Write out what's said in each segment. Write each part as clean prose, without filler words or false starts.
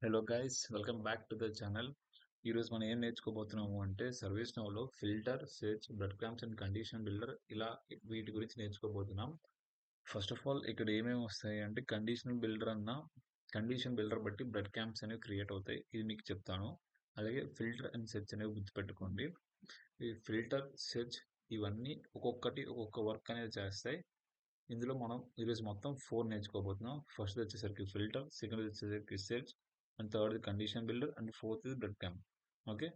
Hello guys, welcome back to the channel. ఈరోజు మనం ఏం నేర్చుకోబోతున్నాము అంటే సర్వీస్ నౌలో filter, search, breadcrumbs and condition builder ఇలా వీటి గురించి నేర్చుకోబోతున్నాం. ఫస్ట్ ఆఫ్ ఆల్ ఇక్కడ ఏమేమి వస్తాయి అంటే కండిషన్ బిల్డర్ బట్టి బ్రెడ్ క్రామ్స్ అనేవి క్రియేట్ అవుతాయి. ఇది మీకు చెప్తాను. అలాగే ఫిల్టర్ అండ్ సెర్చ్ అనేవి గుర్తుపెట్టుకోండి. ఈ ఫిల్టర్, సెర్చ్ ఇవన్నీ ఒక్కొక్కటి ఒక్కొక్క వర్క్ అనేది చేస్తాయి. ఇందులో మనం ఈరోజు మొత్తం 4 నేర్చుకోబోతున్నాం. ఫస్ట్ వచ్చేసరికి ఫిల్టర్, సెకండ్ వచ్చేసరికి search, and third condition builder, and fourth bread cram. Okay,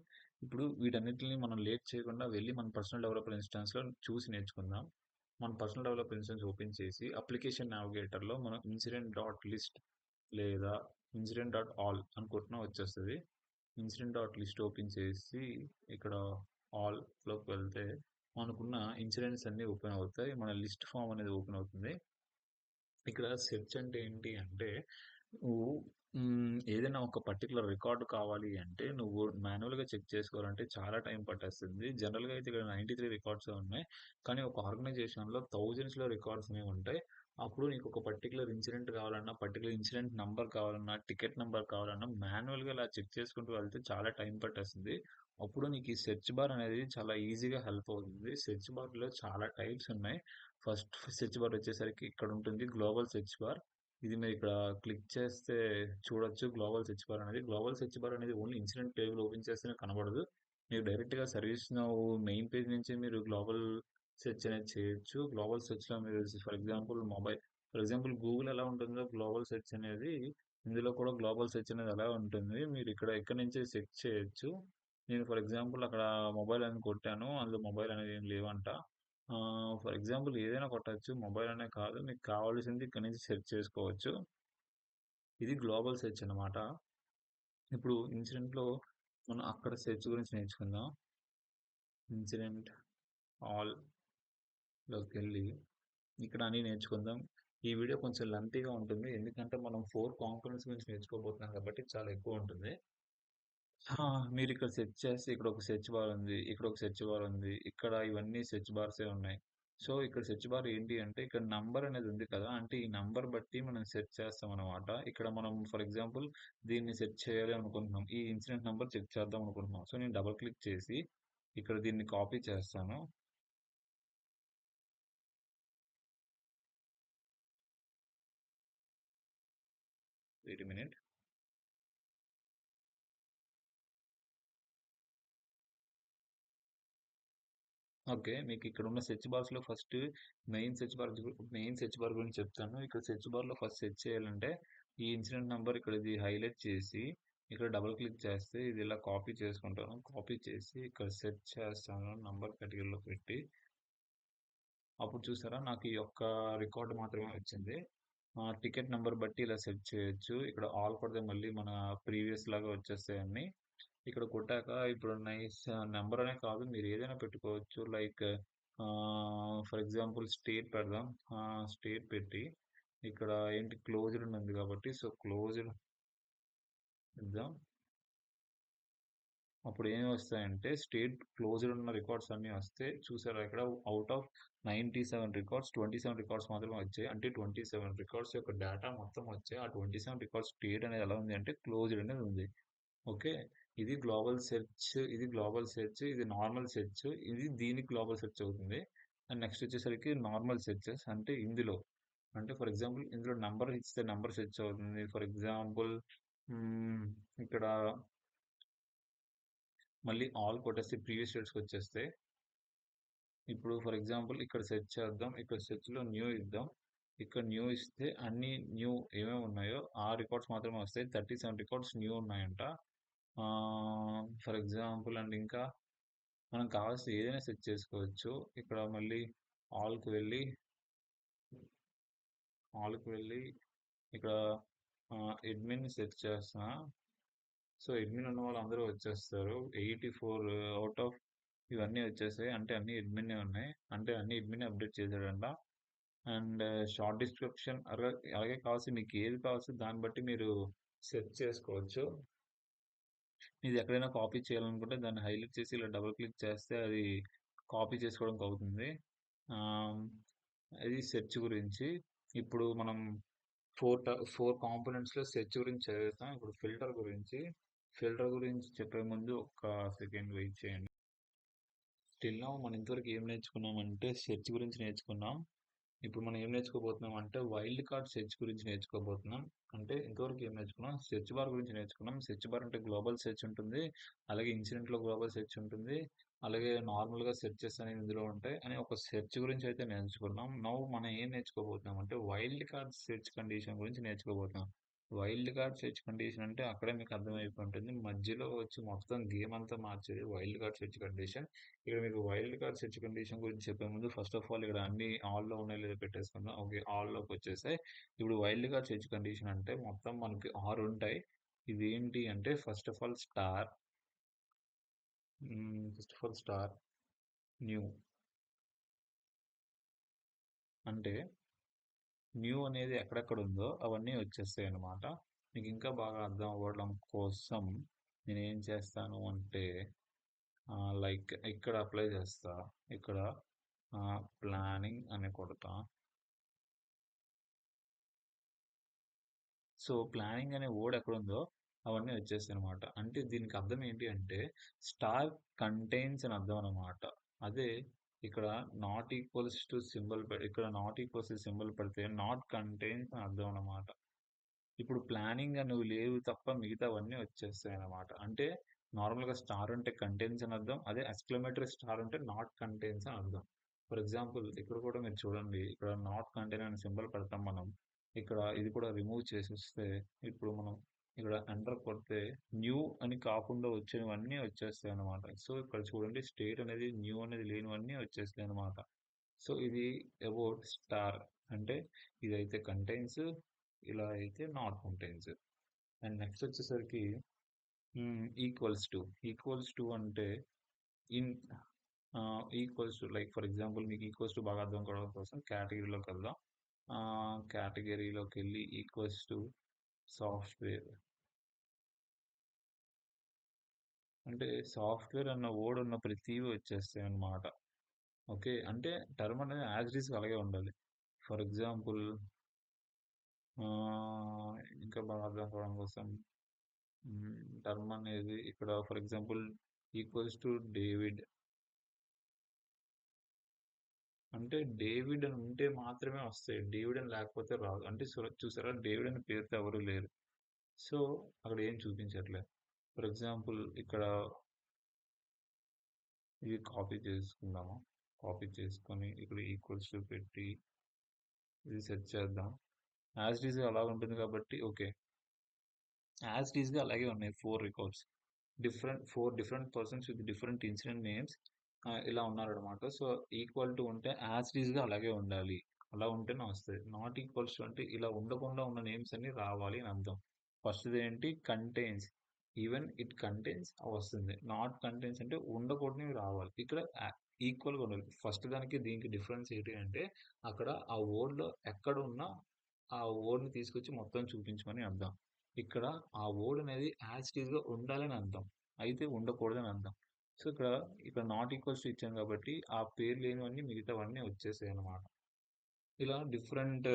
ఇప్పుడు వీటన్నిటిని మనం లేట్ చేయకుండా వెళ్ళి మన పర్సనల్ డెవలపర్ ఇన్స్టాన్స్లో చూసి నేర్చుకుందాం. మన పర్సనల్ డెవలపర్ ఇన్స్టాన్స్ ఓపెన్ చేసి అప్లికేషన్ నావిగేటర్లో మనం ఇన్సిడెంట్ డాట్ లిస్ట్ లేదా ఇన్సిడెంట్ డాట్ ఆల్ అని కొట్టినా వచ్చేస్తుంది. ఇన్సిడెంట్ డాట్ లిస్ట్ ఓపెన్ చేసి ఇక్కడ ఆల్లోకి వెళ్తే మనకున్న ఇన్సిడెంట్స్ అన్ని ఓపెన్ అవుతాయి. మన లిస్ట్ ఫామ్ అనేది ఓపెన్ అవుతుంది. ఇక్కడ సెర్చ్ అంటే ఏంటి అంటే నువ్వు ఏదైనా ఒక పర్టికులర్ రికార్డ్ కావాలి అంటే నువ్వు మాన్యువల్గా చెక్ చేసుకోవాలంటే చాలా టైం పట్టేస్తుంది. జనరల్గా అయితే ఇక్కడ 93 రికార్డ్స్ ఉన్నాయి, కానీ ఒక ఆర్గనైజేషన్లో థౌజండ్స్లో రికార్డ్స్ అనేవి ఉంటాయి. అప్పుడు నీకు ఒక పర్టికులర్ ఇన్సిడెంట్ కావాలన్నా, పర్టికులర్ ఇన్సిడెంట్ నంబర్ కావాలన్నా, టికెట్ నెంబర్ కావాలన్నా మాన్యువల్గా ఇలా చెక్ చేసుకుంటూ వెళ్తే చాలా టైం పట్టేస్తుంది. అప్పుడు నీకు ఈ సెర్చ్ బార్ అనేది చాలా ఈజీగా హెల్ప్ అవుతుంది. సెర్చ్ బార్లో చాలా టైప్స్ ఉన్నాయి. ఫస్ట్ సెర్చ్ బార్ వచ్చేసరికి ఇక్కడ ఉంటుంది గ్లోబల్ సెర్చ్ బార్. ఇది మీరు ఇక్కడ క్లిక్ చేస్తే చూడొచ్చు. గ్లోబల్ సెర్చ్ బార్ అనేది ఓన్లీ ఇన్సిడెంట్ టేబుల్ ఓపెన్ చేస్తేనే కనబడదు. మీరు డైరెక్ట్గా సర్వీస్ నౌ మెయిన్ పేజ్ నుంచి మీరు గ్లోబల్ సెర్చ్ అనేది చేయొచ్చు. గ్లోబల్ సెర్చ్లో మీరు ఫర్ ఎగ్జాంపుల్ గూగుల్ ఎలా ఉంటుందో గ్లోబల్ సెర్చ్ అనేది ఇందులో కూడా గ్లోబల్ సెర్చ్ అనేది అలా ఉంటుంది. మీరు ఇక్కడ నుంచి సెర్చ్ చేయొచ్చు. నేను ఫర్ ఎగ్జాంపుల్ అక్కడ మొబైల్ అని కొట్టాను, అందులో మొబైల్ అనేది ఏం లేవంట. ఫర్ ఎగ్జాంపుల్ ఏదైనా కొట్టచ్చు, మొబైల్ అనే కాదు, మీకు కావాల్సింది ఇక్కడ నుంచి సెర్చ్ చేసుకోవచ్చు. ఇది గ్లోబల్ సెర్చ్ అన్నమాట. ఇప్పుడు ఇన్సిడెంట్లో మనం అక్కడ సెర్చ్ గురించి నేర్చుకుందాం. ఇన్సిడెంట్ ఆల్లోకి వెళ్ళి ఇక్కడ అన్ని నేర్చుకుందాం. ఈ వీడియో కొంచెం లెంతీగా ఉంటుంది, ఎందుకంటే మనం 4 కాంపోనెంట్స్ గురించి నేర్చుకోబోతున్నాం కాబట్టి చాలా ఎక్కువ ఉంటుంది. మీరు ఇక్కడ సెర్చ్ చేస్తే ఇక్కడ ఒక సెర్చ్ బార్ ఉంది, ఇక్కడ ఒక సెర్చ్ బార్ ఉంది, ఇక్కడ ఇవన్నీ సెర్చ్ బార్సే ఉన్నాయి. సో ఇక్కడ సెర్చ్ బార్ ఏంటి అంటే ఇక్కడ నంబర్ అనేది ఉంది కదా, అంటే ఈ నంబర్ బట్టి మనం సెర్చ్ చేస్తాం అనమాట. ఇక్కడ మనం ఫర్ ఎగ్జాంపుల్ దీన్ని సెర్చ్ చేయాలి అనుకుంటున్నాం, ఈ ఇన్సిడెంట్ నెంబర్ చెక్ చేద్దాం అనుకుంటున్నాం. సో నేను డబుల్ క్లిక్ చేసి ఇక్కడ దీన్ని కాపీ చేస్తాను. Wait minute. ఓకే, మీకు ఇక్కడ ఉన్న సెర్చ్ బార్స్ లో ఫస్ట్ మెయిన్ సెర్చ్ బార్ గురించి చెప్తాను. ఇక్కడ సెర్చ్ బార్ లో ఫస్ట్ సెర్చ్ చేయాలంటే ఈ ఇన్సిడెంట్ నెంబర్ ఇక్కడ ఇది హైలైట్ చేసి ఇక్కడ డబుల్ క్లిక్ చేస్తే ఇది ఇలా కాపీ చేసుకుంటాను. కాపీ చేసి ఇక్కడ సెర్చ్ చేస్తాను, నంబర్ కేటగిరీలో పెట్టి. అప్పుడు చూసారా, నాకు ఈ యొక్క రికార్డ్ మాత్రమే వచ్చింది. టికెట్ నెంబర్ బట్టి ఇలా సెర్చ్ చేయొచ్చు. ఇక్కడ ఆల్ కొడితే మళ్ళీ మన ప్రీవియస్ లాగా వచ్చేస్తాయి అన్ని. ఇక్కడ కొట్టాక ఇప్పుడు నైస్ నెంబర్ అనే కాదు, మీరు ఏదైనా పెట్టుకోవచ్చు. లైక్ ఫర్ ఎగ్జాంపుల్ స్టేట్ పెడదాం. స్టేట్ పెట్టి ఇక్కడ ఏంటి క్లోజ్డ్ ఉంది కాబట్టి సో క్లోజ్డ్ పెడదాం. అప్పుడు ఏమి వస్తాయంటే స్టేట్ క్లోజ్డ్ ఉన్న రికార్డ్స్ అన్ని వస్తే చూసారా, ఇక్కడ అవుట్ ఆఫ్ 97 రికార్డ్స్ 27 రికార్డ్స్ మాత్రమే వచ్చాయి. అంటే 27 రికార్డ్స్ యొక్క డేటా మొత్తం వచ్చాయి. ఆ 27 రికార్డ్స్ స్టేట్ అనేది ఎలా ఉంది అంటే క్లోజ్డ్ అనేది ఉంది. ఓకే, ఇది గ్లోబల్ సెర్చ్, ఇది నార్మల్ సెర్చ్, ఇది దీనికి గ్లోబల్ సెర్చ్ అవుతుంది. అండ్ నెక్స్ట్ వచ్చేసరికి నార్మల్ సెర్చెస్ అంటే ఇందులో, అంటే ఫర్ ఎగ్జాంపుల్ ఇందులో నంబర్ ఇస్తే నంబర్ సెర్చ్ అవుతుంది. ఫర్ ఎగ్జాంపుల్ ఇక్కడ మళ్ళీ ఆల్ కొట్టేస్తే ప్రీవియస్ డేట్స్కి వచ్చేస్తే, ఇప్పుడు ఫర్ ఎగ్జాంపుల్ ఇక్కడ సెర్చ్ చేద్దాం. ఇక్కడ సెర్చ్లో న్యూ ఇద్దాం. ఇక్కడ న్యూ ఇస్తే అన్ని న్యూ ఏమేమి ఉన్నాయో ఆ రికార్డ్స్ మాత్రమే వస్తాయి. 37 రికార్డ్స్ న్యూ ఉన్నాయంట. ఫర్ ఎగ్జాంపుల్ అండ్ ఇంకా మనం కావాల్సిన ఏదైనా సెట్ చేసుకోవచ్చు. ఇక్కడ మళ్ళీ ఆల్కి వెళ్ళి ఇక్కడ అడ్మిన్ సెట్ చేస్తున్నా. సో అడ్మిన్ ఉన్న వాళ్ళు అందరూ వచ్చేస్తారు. 84 అవుట్ ఆఫ్ ఇవన్నీ వచ్చేసాయి, అంటే అన్ని అడ్మిన్ ఉన్నాయి, అంటే అన్ని అడ్మిన్ అప్డేట్ చేశాడంట. అండ్ షార్ట్ డిస్క్రిప్షన్ అలాగే కావాల్సి మీకు ఏది కావాల్సి దాన్ని బట్టి మీరు సెట్ చేసుకోవచ్చు. ఇది ఎక్కడైనా కాపీ చేయాలనుకుంటే దాన్ని హైలైట్ చేసి ఇలా డబుల్ క్లిక్ చేస్తే అది కాపీ చేసుకోవడానికి అవుతుంది. ఇది సెర్చ్ గురించి. ఇప్పుడు మనం ఫోర్ కాంపోనెంట్స్లో సెర్చ్ గురించి చదివేస్తాం. ఇప్పుడు ఫిల్టర్ గురించి చెప్పే ముందు ఒక సెకండ్ వెయిట్ చేయండి. టిల్ నౌ మనం ఇంతవరకు ఏం నేర్చుకున్నామంటే సెర్చ్ గురించి నేర్చుకున్నాం. ఇప్పుడు మనం ఏం నేర్చుకోబోతున్నాం అంటే వైల్డ్ కార్డ్ సెర్చ్ గురించి నేర్చుకోబోతున్నాం. అంటే ఇంతవరకు ఏం నేర్చుకున్నాం, సెర్చ్ బార్ గురించి నేర్చుకున్నాం. సెర్చ్ బార్ అంటే గ్లోబల్ సెర్చ్ ఉంటుంది, అలాగే ఇన్సిడెంట్లో గ్లోబల్ సెర్చ్ ఉంటుంది, అలాగే నార్మల్గా సెర్చెస్ అనేవి ఇందులో ఉంటాయి అని ఒక సెర్చ్ గురించి అయితే నేర్చుకున్నాం. నౌ మనం ఏం నేర్చుకోబోతున్నాం అంటే వైల్డ్ కార్డ్ సెర్చ్ కండిషన్ గురించి నేర్చుకోబోతున్నాం. వైల్డ్ కార్డ్ సెర్చ్ కండిషన్ అంటే అక్కడే మీకు అర్థమైపోయి ఉంటుంది. మధ్యలో వచ్చి మొత్తం గేమ్ అంతా మార్చేది వైల్డ్ కార్డ్ సెర్చ్ కండిషన్. ఇక్కడ మీకు వైల్డ్ కార్డ్ సెర్చ్ కండిషన్ గురించి చెప్పే ముందు ఫస్ట్ ఆఫ్ ఆల్ ఇక్కడ అన్ని ఆల్లో ఉన్నాయి లేదో పెట్టేసుకుందాం. ఓకే, ఆల్లోకి వచ్చేసాయి. ఇప్పుడు వైల్డ్ కార్డ్ సెర్చ్ కండిషన్ అంటే మొత్తం మనకి 6 ఉంటాయి. ఇవేంటి అంటే first of all star new. అంటే న్యూ అనేది ఎక్కడెక్కడ ఉందో అవన్నీ వచ్చేస్తాయి అన్నమాట. మీకు ఇంకా బాగా అర్థం అవ్వడం కోసం నేను ఏం చేస్తాను అంటే లైక్ ఇక్కడ అప్లై చేస్తా. ఇక్కడ ప్లానింగ్ అని కొడతా. సో ప్లానింగ్ అనే వర్డ్ ఎక్కడుందో అవన్నీ వచ్చేస్తాయి అనమాట. అంటే దీనికి అర్థం ఏంటి అంటే స్టార్ కంటైన్స్ అని అర్థం అనమాట. అదే ఇక్కడ నాట్ ఈక్వల్స్ టు సింబల్ ఇక్కడ నాట్ ఈక్వల్స్ సింబల్ పెడితే నాట్ కంటైన్స్ అని అర్థం అనమాట. ఇప్పుడు ప్లానింగ్ నువ్వు లేవు తప్ప మిగతావన్నీ వచ్చేస్తాయి అన్నమాట. అంటే నార్మల్గా స్టార్ అంటే కంటైన్స్ అని అర్థం, అదే ఎక్స్క్లమేటరీ స్టార్ అంటే నాట్ కంటైన్స్ అని అర్థం. ఫర్ ఎగ్జాంపుల్ ఇక్కడ కూడా మీరు చూడండి, ఇక్కడ నాట్ కంటైన్ అనే సింబల్ పెడతాం మనం. ఇక్కడ ఇది కూడా రిమూవ్ చేసేస్తే ఇప్పుడు మనం ఇక్కడ ఎంటర్ కొడితే న్యూ అని కాకుండా వచ్చినవన్నీ వచ్చేస్తాయి అన్నమాట. సో ఇక్కడ చూడండి, స్టేట్ అనేది న్యూ అనేది లేనివన్నీ వచ్చేస్తాయి అన్నమాట. సో ఇది అబౌట్ స్టార్. అంటే ఇదైతే కంటైన్స్, ఇలా అయితే నాట్ కంటైన్స్. అండ్ నెక్స్ట్ వచ్చేసరికి ఈక్వల్స్ టు అంటే in equals to like for example మీకు ఈక్వల్స్ టు బాగా అర్థం కావడం కోసం కేటగిరీలోకి వెళ్దాం. కేటగిరీలోకి వెళ్ళి ఈక్వల్స్ టు సాఫ్ట్వేర్. అంటే సాఫ్ట్వేర్ అన్న వర్డ్ ఉన్న ప్రతివి వచ్చేస్తాయి అన్నమాట. ఓకే, అంటే టర్మ్ అనేది యాజ్ ఇట్ ఈస్ అలాగే ఉండాలి. ఫర్ ఎగ్జాంపుల్ ఇంకా బాగా అర్థం కావడం కోసం టర్మ్ అనేది ఇక్కడ for example equals to David. అంటే డేవిడ్ అని ఉంటే మాత్రమే వస్తాయి, డేవిడ్ అని లేకపోతే రాదు. అంటే చూసారా, డేవిడ్ అని పేరుతో ఎవరు లేరు. సో అక్కడ ఏం చూపించట్లేదు. ఫర్ ఎగ్జాంపుల్ ఇక్కడ ఇది కాపీ చేసుకుందాము. కాపీ చేసుకొని ఇక్కడ ఈక్వల్స్ టు పెట్టి ఇది సెట్ చేద్దాం. యాజ్ ఇట్ ఈస్ అలా ఉంటుంది కాబట్టి ఓకే, యాజ్ ఇట్ ఈస్గా అలాగే ఉన్నాయి 4 records. 4 different persons with different incident names ఇలా ఉన్నారనమాట. సో ఈక్వల్ టు ఉంటే యాజ్ ఇట్ ఈస్గా అలాగే ఉండాలి, అలా ఉంటేనే వస్తుంది. నాట్ ఈక్వల్స్ టు అంటే ఇలా ఉండకుండా ఉన్న నేమ్స్ అన్ని రావాలి అని అర్థం. ఫస్ట్ ఏంటి, కంటైన్స్, ఈవెన్ ఇట్ కంటైన్స్ వస్తుంది. నాట్ కంటైన్స్ అంటే ఉండకూడనివి రావాలి. ఇక్కడ ఈక్వల్గా ఉండాలి. ఫస్ట్ దానికి దీనికి డిఫరెన్స్ ఏంటి అంటే అక్కడ ఆ వర్డ్లో ఎక్కడ ఉన్నా ఆ వర్డ్ని తీసుకొచ్చి మొత్తం చూపించమని అర్థం. ఇక్కడ ఆ వర్డ్ అనేది యాజ్ ఇట్ ఈస్గా ఉండాలని అర్థం, అయితే ఉండకూడదని అర్థం. సో ఇక్కడ నాట్ ఈక్వల్స్ టు ఇచ్చాం కాబట్టి ఆ పేరు లేనివన్నీ మిగతావన్నీ వచ్చేసాయి అనమాట. ఇలా different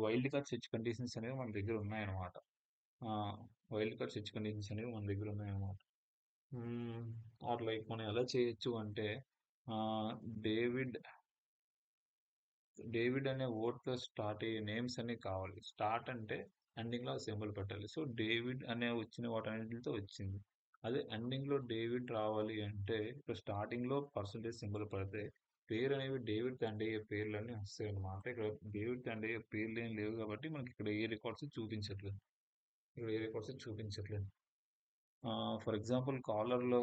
wild card search conditions అనేవి మన దగ్గర ఉన్నాయన్నమాట. వైల్డ్ కార్డ్ సెర్చ్ కండిషన్స్ అనేవి మన దగ్గర ఉన్నాయన్నమాట. ఆర్ లైక్ మనం ఎలా చేయొచ్చు అంటే డేవిడ్ డేవిడ్ అనే వర్డ్తో స్టార్ట్ అయ్యే నేమ్స్ అన్ని కావాలి. స్టార్ట్ అంటే ఎండింగ్లో సింబల్ పెట్టాలి. సో డేవిడ్ అనే వచ్చిన వాటన్నిటితో వచ్చింది. అదే ఎండింగ్లో డేవిడ్ రావాలి అంటే ఇప్పుడు స్టార్టింగ్లో పర్సంటేజ్ సింబల్ పడితే పేరు అనేవి డేవిడ్ ఎండ్ అయ్యే పేర్లన్నీ వస్తాయి అనమాట. ఇక్కడ డేవిడ్ ఎండ్ అయ్యే పేర్లు ఏం లేవు కాబట్టి మనకి ఇక్కడ ఏ రికార్డ్స్ చూపించట్లేదు. ఫర్ ఎగ్జాంపుల్ కాలర్లో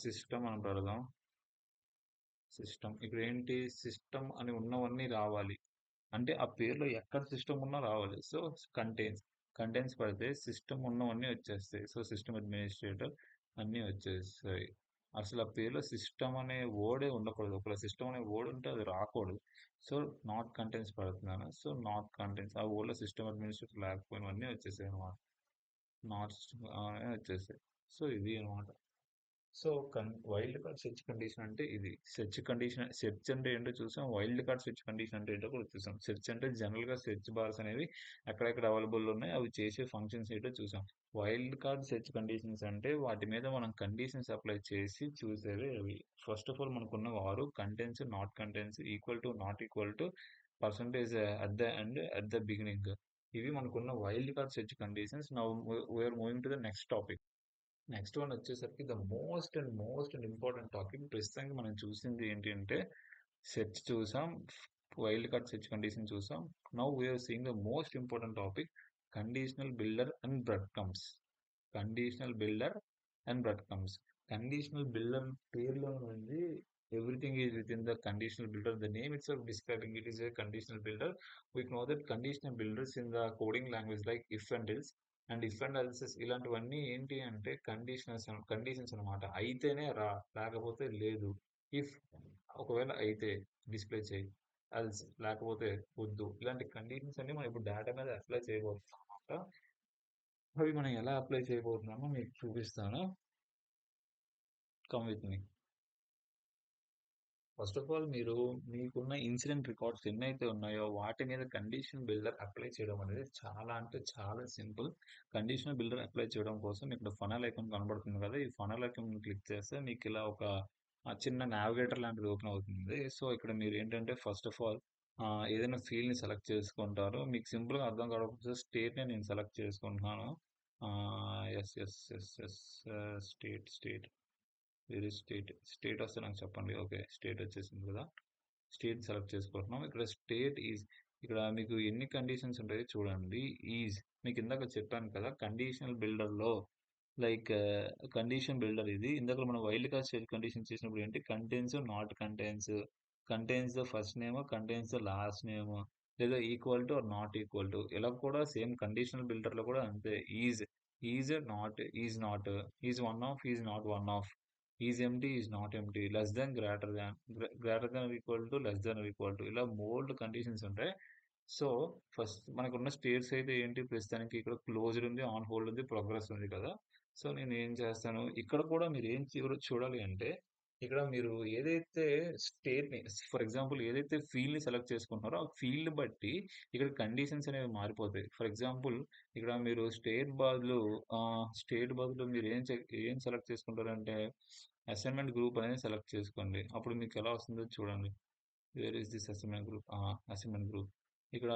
సిస్టమ్ అని పెడదాం. సిస్టమ్ ఇక్కడ ఏంటి, సిస్టమ్ అని ఉన్నవన్నీ రావాలి. అంటే ఆ పేరులో ఎక్కడ సిస్టమ్ ఉన్నా రావాలి. సో కంటైన్స్ పడితే సిస్టమ్ ఉన్నవన్నీ వచ్చేస్తాయి. సో సిస్టమ్ అడ్మినిస్ట్రేటర్ అన్నీ వచ్చేస్తాయి. అసలు ఆ పేరులో సిస్టమ్ అనే వర్డే ఉండకూడదు. ఒకవేళ సిస్టమ్ అనే వర్డ్ ఉంటే అది రాకూడదు. సో నాట్ కంటైన్స్ పడుతున్నాను. సో నాట్ కంటైన్స్ ఆ వర్డ్లో సిస్టమ్ అడ్మినిస్ట్రేటర్ లేకపోయినవన్నీ వచ్చేసాయి అనమాట. నాట్ వచ్చేసాయి. సో ఇది అనమాట. So wild card search condition అంటే ఇది. సెర్చ్ అంటే ఏంటో చూసాం. వైల్డ్ కార్డ్ సెర్చ్ కండిషన్ అంటే ఏంటో కూడా చూసాం. సెర్చ్ అంటే జనరల్‌గా సెర్చ్ బార్స్ అనేవి ఎక్కడెక్కడ అవైలబుల్ ఉన్నాయి. అవి చేసే ఫంక్షన్స్ ఏంటో చూసాం. వైల్డ్ కార్డ్ సెర్చ్ కండిషన్స్ అంటే వాటి మీద మనం కండిషన్స్ అప్లై చేసి చూసేవి అవి. ఫస్ట్ ఆఫ్ ఆల్ మనకున్న 6 contents, not contents, equal to, not equal to, percentage at the end, at the beginning. ఇవి మనకున్న wildcard search conditions. Now we're moving to the next topic. Next one వచ్చేసరికి the most and important topic. ప్రస్తుతానికి మనం చూసింది ఏంటి అంటే search చూసాం, wildcard search condition చూసాం. Now we're seeing the most important topic, conditional builder and breadcrumbs. Conditional builder and breadcrumbs. Conditional builder పేరులో ఉంది everything is within the conditional builder. The name itself describing it is a conditional builder. We know that conditional builders in the coding language like if and else and if and else's ఇలాంటివన్నీ ఏంటి అంటే conditions అనమాట. అయితేనే రా, లేకపోతే లేదు. If ఒకవేళ అయితే డిస్ప్లే చేయి, ఎల్స్ లేకపోతే వద్దు. ఇలాంటి కండిషన్స్ అన్ని మనం ఇప్పుడు డేటా మీద అప్లై చేయబోతున్నాం అనమాట. అవి మనం ఎలా అప్లై చేయబోతున్నామో మీకు చూపిస్తాను. Come with me. First of all మీకున్న ఇన్సిడెంట్ రికార్డ్స్ ఎన్నైతే ఉన్నాయో వాటి మీద కండిషన్ బిల్డర్ అప్లై చేయడం అనేది చాలా అంటే చాలా సింపుల్. కండిషనల్ బిల్డర్ అప్లై చేయడం కోసం ఇక్కడ ఫనల్ ఐకాన్ కనబడుతుంది కదా, ఈ ఫనల్ ఐకాన్ క్లిక్ చేస్తే మీకు ఇలా ఒక చిన్న నావిగేటర్ లాంటిది ఓపెన్ అవుతుంది. సో ఇక్కడ మీరు ఏంటంటే ఫస్ట్ ఆఫ్ ఆల్ ఏదైనా ఫీల్డ్ని సెలెక్ట్ చేసుకుంటారు. మీకు సింపుల్గా అర్థం కావడం స్టేట్ని నేను సెలెక్ట్ చేసుకుంటున్నాను. S S S S state వేరే స్టేట్ వస్తే నాకు చెప్పండి. ఓకే, స్టేట్ వచ్చేసింది కదా. స్టేట్ సెలెక్ట్ చేసుకుంటున్నాం. ఇక్కడ స్టేట్ ఈజ్, ఇక్కడ మీకు ఎన్ని కండిషన్స్ ఉంటాయో చూడండి. ఈజ్ మీకు ఇందాక చెప్పాను కదా కండిషనల్ బిల్డర్లో, లైక్ కండిషన్ బిల్డర్ ఇది. ఇందాక మనం వైల్డ్ కార్డ్ స్టేట్ కండిషన్ చేసినప్పుడు ఏంటి, contains, not contains, contains the first name, contains the last name, లేదా equal to or not equal to. ఇలా కూడా సేమ్ కండిషనల్ బిల్డర్లో కూడా అంతే. Is not, is one of, is not one of, is empty, is not empty, less than, greater than, greater than equal to, less than equal to, ఇలా mould conditions ఉంటాయి. So first మనకున్న states అయితే ఏంటి, ప్రస్తుతానికి ఇక్కడ closed ఉంది, on hold ఉంది, progress ఉంది కదా. సో నేను ఏం చేస్తాను, ఇక్కడ కూడా మీరు ఏం చూడాలి అంటే, ఇక్కడ మీరు ఏదైతే స్టేట్ని, ఫర్ ఎగ్జాంపుల్ ఏదైతే ఫీల్డ్ని సెలెక్ట్ చేసుకుంటున్నారో ఆ ఫీల్డ్ బట్టి ఇక్కడ కండిషన్స్ అనేవి మారిపోతాయి. ఫర్ ఎగ్జాంపుల్ ఇక్కడ మీరు స్టేట్ బదులు మీరు ఏం సెలెక్ట్ చేసుకుంటారంటే అసైన్మెంట్ గ్రూప్ అనేది సెలెక్ట్ చేసుకోండి. అప్పుడు మీకు ఎలా వస్తుందో చూడండి. Where is this assignment group, assignment group. ఇక్కడ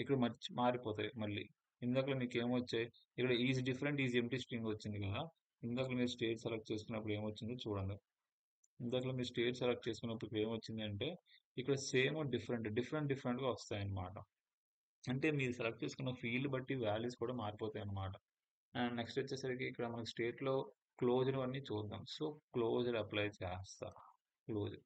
ఇక్కడ మారిపోతాయి మళ్ళీ. ఇందాక మీకు ఏమొచ్చాయి, ఇక్కడ is different, is empty string వచ్చింది కదా. ఇందాక మీరు స్టేట్ సెలెక్ట్ చేసుకున్నప్పుడు ఏమొచ్చిందో చూడండి. ఇందాక మీరు స్టేట్ సెలెక్ట్ చేసుకున్నప్పుడు ఇక్కడ ఏమొచ్చింది అంటే, ఇక్కడ సేమ్ డిఫరెంట్గా వస్తాయి అన్నమాట. అంటే మీరు సెలెక్ట్ చేసుకున్న ఫీల్డ్ బట్టి వాల్యూస్ కూడా మారిపోతాయి అన్నమాట. అండ్ నెక్స్ట్ వచ్చేసరికి ఇక్కడ మనకి స్టేట్లో క్లోజ్డ్ అన్నీ చూద్దాం. సో క్లోజ్డ్ అప్లై చేస్తా. క్లోజ్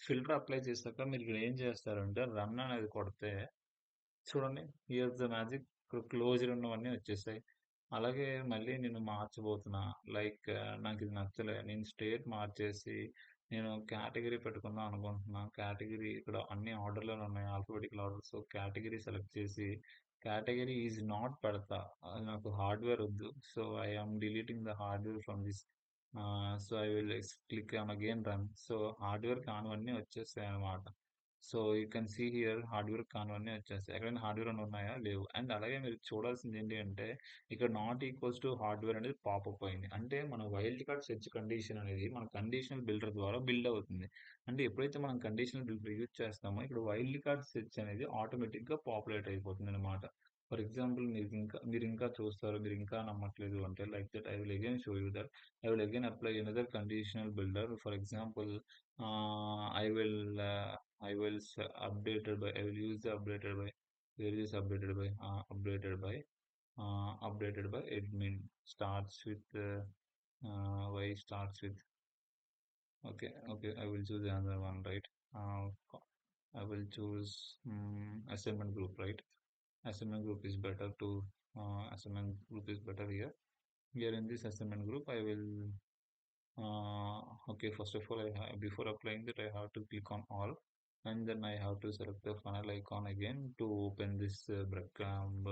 ఫిల్టర్ అప్లై చేశాక మీరు ఇక్కడ ఏం చేస్తారంటే రన్ అనేది కొడితే చూడండి, హియర్ ద మ్యాజిక్, ఇక్కడ క్లోజ్డ్ ఉన్నవన్నీ వచ్చేసాయి. అలాగే మళ్ళీ నేను మార్చబోతున్నా. లైక్ నాకు ఇది నచ్చలే, నేను స్టేట్ మార్చేసి నేను కేటగిరీ పెట్టుకుందాం అనుకుంటున్నా. కేటగిరీ ఇక్కడ అన్ని ఆర్డర్లోనే ఉన్నాయి, alphabetical order. So category select చేసి కేటగిరీ ఈజ్ నాట్ పెడతా. అది నాకు హార్డ్వేర్ వద్దు. So I am deleting the hardware from this. So I will click on again run. So hardware కానివన్నీ వచ్చేస్తాయి అనమాట. So you can see here hardware కానివన్నీ వచ్చేస్తాయి. ఎక్కడైనా హార్డ్వేర్ అని ఉన్నాయా, లేవు. అండ్ అలాగే మీరు చూడాల్సింది ఏంటి అంటే, ఇక్కడ నాట్ ఈక్వల్స్ టు హార్డ్వేర్ అనేది పాపప్ అయింది. అంటే మన వైల్డ్ కార్డ్ సెర్చ్ కండిషన్ అనేది మన కండిషనల్ బిల్డర్ ద్వారా బిల్డ్ అవుతుంది. అంటే ఎప్పుడైతే మనం కండిషనల్ బిల్డర్ యూజ్ చేస్తామో ఇక్కడ వైల్డ్ కార్డ్ సెర్చ్ అనేది ఆటోమేటిక్గా పాపులేట్ అయిపోతుంది అనమాట. ఫర్ ఎగ్జాంపుల్ మీరు ఇంకా చూస్తారు, మీరు ఇంకా నమ్మట్లేదు అంటే, like that I will again show you that. I will again apply another conditional builder. For example, I will updated by, I will use the updated by. Where is updated by admin starts with y starts with. Okay, I will choose another one, right? uh, I will choose assignment group, right? Assignment group is better here. Here in this assignment group, I will okay, first of all, before applying that, I have to click on all, and then I have to select the funnel icon again to open this breadcrumb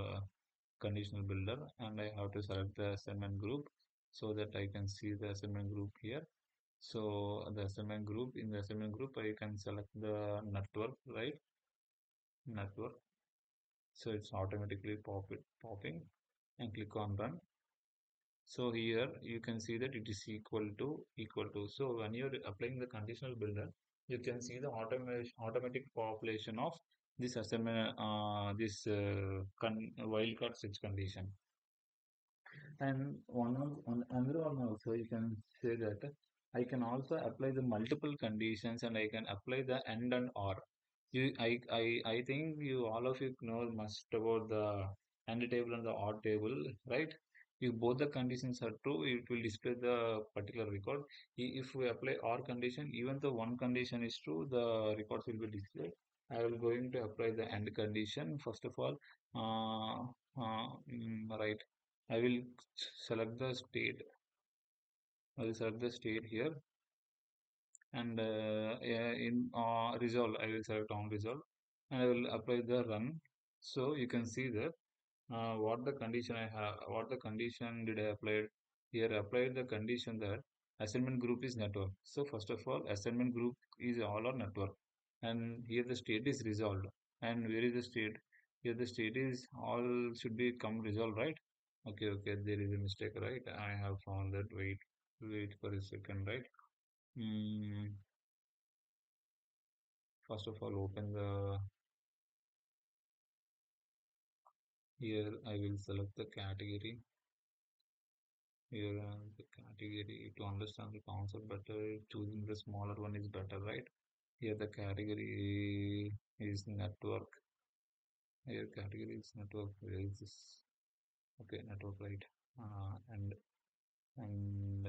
conditional builder, and I have to select the assignment group so that I can see the assignment group here. So the assignment group, in the assignment group, I can select the network, right? Network. So it's automatically popping, and click on run. So here you can see that it is equal to. So when you're applying the conditional builder, you can see the automatic population of this assignment, this wildcard switch condition. And another one also, you can say that I can also apply the multiple conditions, and I can apply the AND and OR. I think you all of you know much about the AND table and the OR table, right? If both the conditions are true, it will display the particular record. If we apply OR condition, even though one condition is true, the records will be displayed. I will going to apply the AND condition. First of all, right. I will select the state. I will select the state here, and yeah, in resolve, I will select on resolve, and I will apply the run. So you can see that what the condition I have, what the condition did I apply here? Applied the condition that assignment group is network. So first of all, assignment group is all or network, and here the state is resolved. And where is the state? Here the state is all should be come resolved, right? Okay, okay, there is a mistake, right? I have found that. Wait for a second, right? Mm, first of all, open the here. I will select the category. Here, the category to understand the concept better, choosing the smaller one is better, right? Here, the category is network. Here, category is network. Where is this? Okay, network, right? And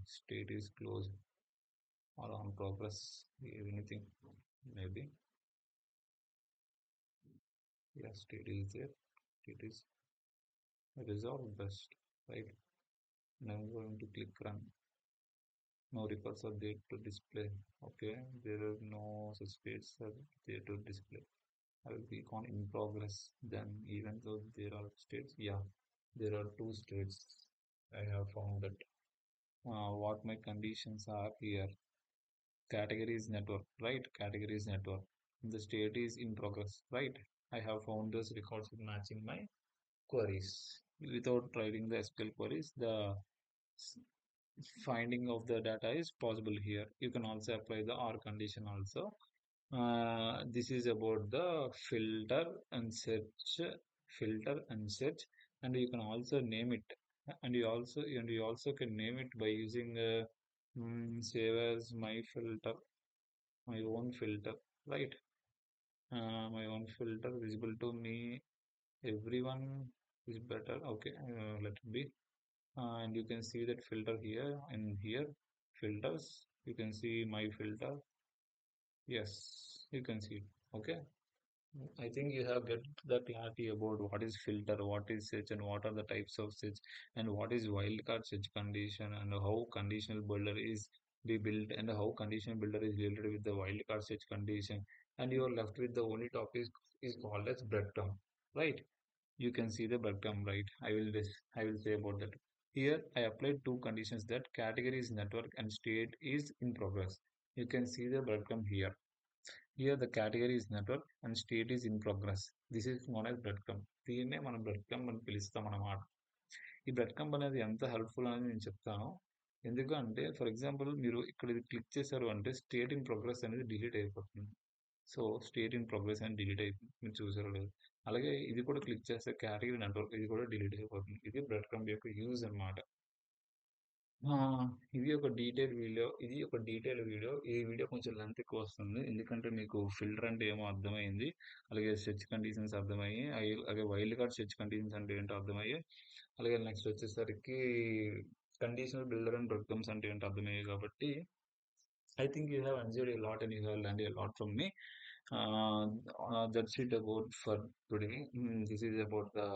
state is closed or on progress. Anything, maybe. Yeah, state is there. State is resolved best, right? And I'm going to click run. No records are there to display. Okay, there are no such states are there to display. I will click on in progress. Then, even though there are states, yeah, there are two states. I have found that what my conditions are here. Category is network, right? Category is network. The state is in progress, right? I have found those records matching my queries. Without writing the SQL queries, the finding of the data is possible here. You can also apply the OR condition also. This is about the filter and search, and you can also name it. And you also can name it by using save as my own filter, right? My own filter visible to me. Everyone is better. Okay, let it be. And you can see that filter here and here filters. You can see my filter. Yes, you can see it. Okay. I think you have get the clarity about what is filter, what is search, and what are the types of search, and what is wildcard search condition, and how conditional builder is be built, and how conditional builder is related with the wildcard search condition. And you are left with the only topic is called as breadcrumb, right? You can see the breadcrumb, right? I will say about that. Here I applied two conditions that category is network and state is in progress. You can see the breadcrumb here. Here the category is network and state is in progress. This is known as breadcrumb. దీన్నే మనం bread crumb అని పిలుస్తాం అన్నమాట. ఈ bread crumb అనేది ఎంత helpful అని నేను చెప్తాను. ఎందుకంటే ఫర్ ఎగ్జాంపుల్ మీరు ఇక్కడ ఇది క్లిక్ చేశారు అంటే స్టేట్ ఇన్ ప్రోగ్రెస్ అనేది డిలీట్ అయిపోతుంది. సో స్టేట్ ఇన్ ప్రోగ్రెస్ అని డిలీట్ అయిపోతుంది. మీరు చూసారో లేదు. అలాగే ఇది కూడా క్లిక్ చేస్తే కేటగిరీ నెట్వర్క్ ఇది కూడా డిలీట్ అయిపోతుంది. ఇది బ్రెడ్ క్రంబ్ యొక్క యూజ్ అన్నమాట. ఆ! ఇది ఒక డీటెయిల్ వీడియో. ఈ వీడియో కొంచెం లెంత్ ఎక్కువొస్తుంది. ఎందుకంటే మీకు ఫిల్టర్ అంటే ఏమో అర్థమైంది. అలాగే సెర్చ్ కండిషన్స్ అర్థమయ్యి, అలాగే వైల్డ్ కార్డ్ సెర్చ్ కండిషన్స్ అంటే ఏంటో అర్థమయ్యి, అలాగే నెక్స్ట్ వచ్చేసరికి కండిషనల్ బిల్డర్ అండ్ బ్రెడ్‌క్రమ్స్ అంటే ఏంటో అర్థమయ్యాయి కాబట్టి, I think you have enjoyed a lot and you have learned a lot from me. That's it about for today. This is about the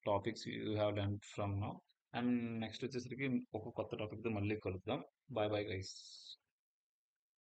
topics you have learned from now. And next వచ్చేసరికి ఒక కొత్త టాపిక్‌తో మళ్ళీ కలుద్దాం. Bye bye guys.